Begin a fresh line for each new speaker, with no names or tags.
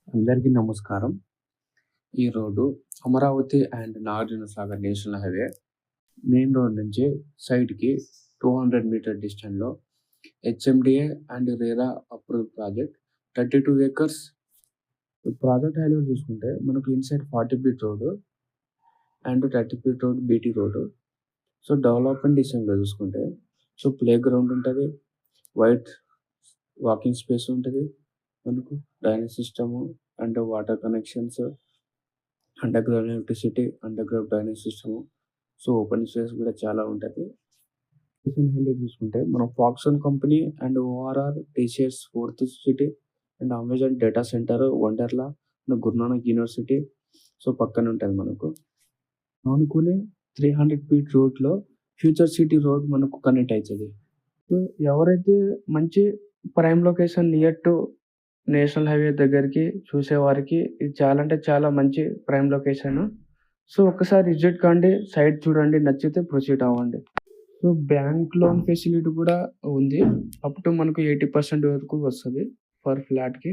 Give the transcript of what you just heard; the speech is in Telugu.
అందరికీ నమస్కారం. ఈ road Amaravati and Nagarjunasagar national highway main road నుంచి సైడ్‌కి 200 మీటర్ డిస్టెన్స్‌లో HMDA and RERA approved project 32 acres. Project highlight చూసుకుంటే మనకు inside 40 feet road and 30 feet road BT road. So, development విషయంలో చూసుకుంటే ప్లే గ్రౌండ్ ఉంటది. వైడ్ వాకింగ్ స్పేస్ ఉంటది. మనకు drainage system and water connections, under ground electricity, under ground drainage system. Open space కూడా చాలా ఉంటది. హైలైట్ చూసుకుంటే మనం Foxconn company and ORR, TCS fourth city and Amazon data centre, Wonderla, Guru Nanak university పక్కన ఉంటది మనకు. ఆనుకునే 300 ఫీట్ రోడ్‌లో ఫ్యూచర్ సిటీ రోడ్ మనకు కనెక్ట్ అయితది. ఎవరైతే మంచి prime location near to national highway దగ్గరికి చూసేవారికి ఇది చాలా అంటే చాలా మంచి ప్రైమ్ లొకేషను. ఒక్కసారి విజిట్ కండి, సైట్ చూడండి, నచ్చితే ప్రొసీడ్ అవ్వండి. బ్యాంక్ లోన్ ఫెసిలిటీ కూడా ఉంది. అప్ టు మనకు 80% వరకు వస్తది పర్ ఫ్లాట్‌కి.